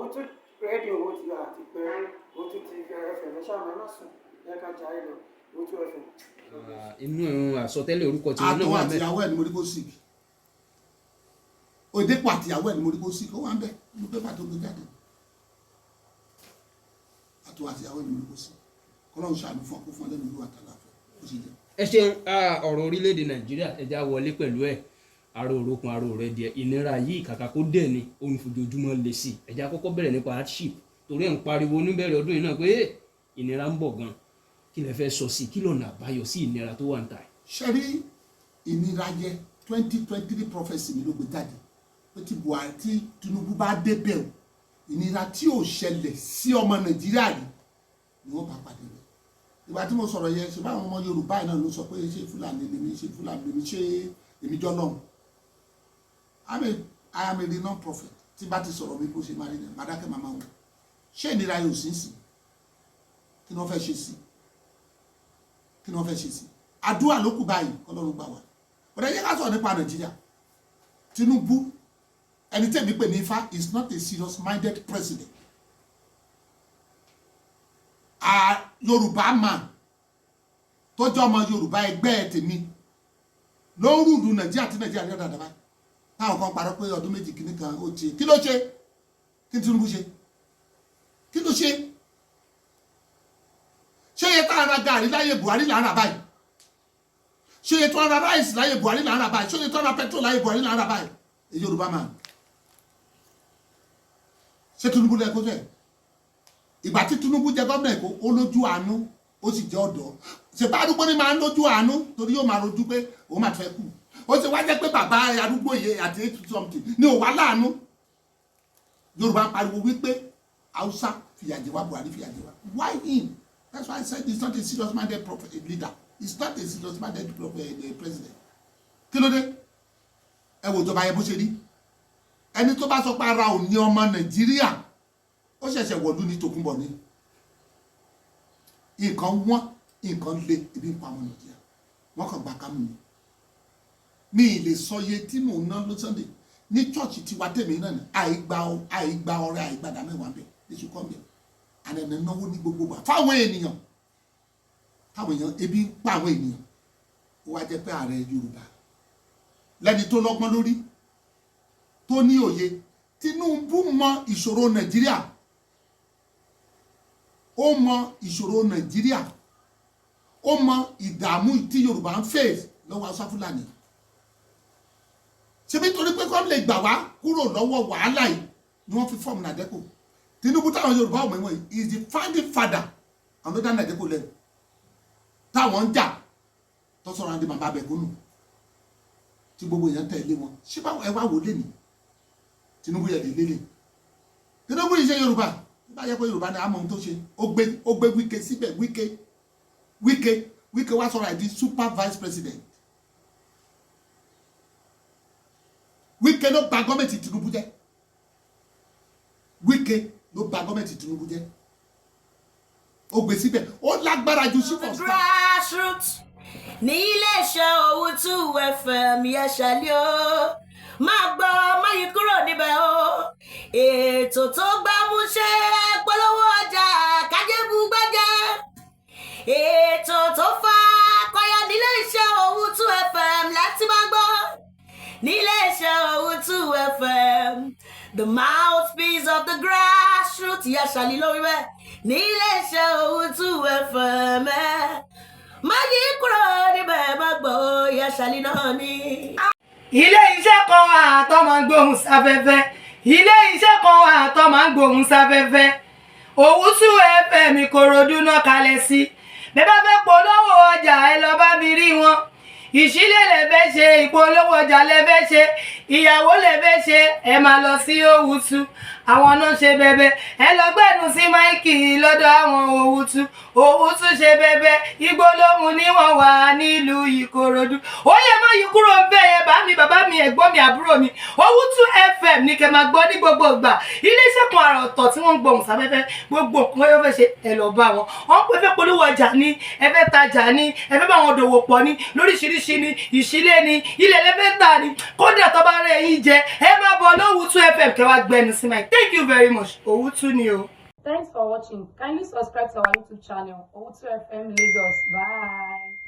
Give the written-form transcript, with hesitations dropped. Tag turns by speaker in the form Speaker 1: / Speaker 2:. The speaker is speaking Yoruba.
Speaker 1: òun tún rédíò owó ti àti pé òun tún ti ẹfẹ̀ lẹ́sàmọ́ ẹ má sùn ẹ ká jà ẹ lọ òun tún ẹfẹ̀.
Speaker 2: inú àsọtẹ́lẹ̀ orúkọ tí wọn náà wà bẹ́ẹ̀.
Speaker 3: àtọwọ́ àtìyàwó ẹ̀ ni mo rí kó sick òdepọ̀ àtìyàwó ẹ̀ ni mo rí kó sick ó wà ń bẹ̀ ní pépà tó gbé jáde àtọwọ́ àtìyàwó ẹ̀ ni mo rí kó sick kọ́lọ́run ṣàánú fún ọkọ̀ fún ọlẹ́nu ìlú àtàlàfẹ́ ó sì jẹ́.
Speaker 2: ẹ ṣeun ọ̀rọ̀ orílẹ̀-èdè nàìjíríà ẹja wọlé pẹ̀lú ẹ̀ aró òrókun aró rẹ̀ díẹ̀ ìnira yìí kàkà kó dẹ̀ ni òun fojoojúmọ́ lè sí ẹja kọ́kọ́ bẹ̀rẹ̀ nípa hardship torí ẹ̀ ń pariwo níbẹ̀rẹ̀ ọdún yìí náà pé ìnira ń bọ̀ gan kí lẹ fẹ́ sọ sí kí lọ́nà àbáyọ sí ìnira tó wà ń ta ẹ̀.
Speaker 3: ṣe rí ìnira yẹ 2023 prophecy mi ló gbé jáde pé tí Buhari tí Tinubu bá débẹ̀ o ìnira tí ò ṣẹlẹ̀ sí ọmọ Nàìjíríà rí ni wọ́n bá pàdé rẹ̀ ìgbà tí mo sọ̀rọ̀ yẹn ṣe báwọn ọmọ Yorùbá náà ló sọ pé ṣé Fúlàní lèmi ṣe Fúlàní lèmi ṣe èmi jọ lọ́hùn I am a renowned prophet tí bá ti sọ̀rọ̀ mi bó ṣe máa rí ní màdákẹ́ màmá wọn ṣé ìnira yóò sí sí kí ni wọ́n fẹ́ ṣe sí kí ni wọ́n fẹ́ ṣe sí àdúrà ló kù báyìí Ọlọ́run gbà wá ọ̀rẹ́ yẹn ká sọ̀rọ̀ nípa Nàìjíríà Tinubu ẹni tẹ̀mí pè ní Ifá is not a serious minded president Yorùbá man tó jẹ́ ọmọ Yorùbá ẹgbẹ́ ẹ̀ tèmi ló ń rúdú Nàìjíríà tí Nàìjíríà yọ̀ dáadáa báyìí táwọn kan parọ́ pé ọdún méjì kìíní kan ó ti kí ló ṣe kí Tinubu ṣe kí ló ṣe ṣé iye tá a ra gàrí láyé Buhari là ń rà báyìí ṣé iye tó ń ra ráìsì láyé Buhari là ń rà báyìí ṣé iye tó ń ra pẹtrol láyé Buhari là ń rà báyìí èyí Yorùbá man ṣé Tinubu lẹ́kọ́ fẹ́ ìgbà tí Tinubu jẹ gómìnà Èkó ó lójú àánú ó sì jẹ́ ọ̀dọ́ ṣèbá arúgbó ni máa ń lójú àánú torí yóò máa rojú pé òun máa fẹ́ kú ó ṣe wá jẹ́ pé bàbá arúgbó yẹ àti 80 something ní òwà láàánú Yorùbá pariwo wípé Hausa fìyàjẹ wá Buhari fìyàjẹ wá why him that's why I said he's not a serious minded leader he's not a serious minded president kí ló dé ẹ wò ìjọba yẹn bó ṣe rí ẹni tó bá sọ pé ara ò ní ọmọ Nàìjíríà ó ṣẹ̀ṣẹ̀ wọ̀lú ní Tòkunbọ̀ ní nǹkan wọ́n nǹkan lé ibi ń pa ọmọ Nàìjíríà wọ́n kàn gba kámú ni mi ì lè sọ iye tí mò ń ná ló Sunday ní chọ́ọ̀chì tiwa tèmi náà àìgbà ọrẹ àìgbàdà mẹ́wàá bẹ̀ èṣù kan bẹ̀ ànànà náwó ní gbogbo wa fáwọn ènìyàn ebi ń pa àwọn ènìyàn ó wá jẹ́ pé ààrẹ Yorùbá lẹ́ni tó lọ́gbọ́n lórí tó ní òye Tinubu mọ ìṣòro Nàìjíríà ó mọ ìṣòro Nàìjíríà ó mọ ìdààmú tí Yorùbá ń face lọ́wọ́ Hausa Fúlàní ṣebí torí pé kọ́ lè gbà wá kúrò lọ́wọ́ wàhálà yìí ni wọ́n fi fọ́ọ̀mù Nàdẹ́kò Tinubu táwọn Yorùbá ọmọ ìwọ̀n yìí is the founding father àwọn tó dá Nàdẹ́kò lẹ́nu táwọn ń jà tó sọ̀rọ̀ àdé bàbá abẹ́kúnnù tí gbogbo èèyàn tẹ̀lé wọn ṣé báwo ẹ wá wò lé ní Tinubu yẹ lè lélẹ̀ Tinubu yìí ṣe Yorùbá bá yẹ pé Yorùbá ni àmọ́ ohun tó ṣe ó gbé Wike síbẹ̀ Wike wá sọ̀rọ̀ àdí super vice president Wike ló bà gọ́ọ̀mẹ̀ntì Tinubu jẹ́ Wike ló bà gọ́ọ̀mẹ̀ntì Tinubu jẹ́ ó gbé síbẹ̀ ó lágbára ju chief of staff.
Speaker 4: Grassroots ní iléeṣẹ́ Owutu FM yẹn ṣàlẹ́ o máa gbọ́ máa yí kúrò níbẹ̀ o ètò tó gbámúṣé polówó ọjà kájébù gbẹ́jẹ́ ètò tó fa akọyọ nílé iṣẹ́ Owutu FM láti máa gbọ́ nílé iṣẹ́ Owutu FM the mouthpiece of the grassroots yẹn ṣàlẹ́ lórí bẹ́ẹ̀ nílé iṣẹ́ Owutu FM má yí kúrò níbẹ̀ má gbọ́ yẹn ṣàlẹ́ náà ni.
Speaker 5: ilé iṣẹ́ kan àtọ́ máa ń gbóhùn sáfẹ́fẹ́ ilé iṣẹ́ kan àtọ́ máa ń gbóhùn sáfẹ́fẹ́ Owutu FM Ìkòròdú náà kalẹ̀ sí bẹ́ẹ̀ bá fẹ́ polówó ọjà ẹ lọ bá mi rí wọn ìṣílẹ̀ lè fẹ́ ṣe ìpolówó ọjà lè fẹ́ ṣe ìyàwó lè fẹ́ ṣe ẹ máa lọ sí Owutu àwọn náà ṣe bẹbẹ ẹ lọ gbẹnu sí máìkì lọ́dọ̀ àwọn Owutu ṣe bẹbẹ igbó lóhun níwọ̀n wà nílùú Ìkòròdú ó yẹ má yí kúrò ń bẹ̀ yẹn bá mi bàbá mi ẹ̀gbọ́n mi àbúrò mi Owutu FM ní kẹ́ máa gbọ́ ní gbogbo ìgbà iléeṣẹ́ kan àrà ọ̀tọ̀ tí wọ́n ń gbóhùn sáfẹ́fẹ́ gbogbo nǹkan yóò fẹ́ ṣe ẹ lọ bá wọn pé fẹ́ polówó ọjà ní ẹ fẹ́ tajà ní ẹ fẹ́ bá wọn dòwò pọ̀ ní lóríṣiríṣi ṣí ni ìṣílẹ̀ ni ilẹ̀ lẹ́fẹ̀ẹ́ta ni kódà tó bá rẹ̀ yín jẹ ẹ máa bọ̀ lówùtú FM kẹwàá gbẹnu sí mi. Thank you very much. Owutu ni o.
Speaker 6: Thanks for watching. Kindly subscribe to our YouTube channel, Owutu FM Lagos. Bye.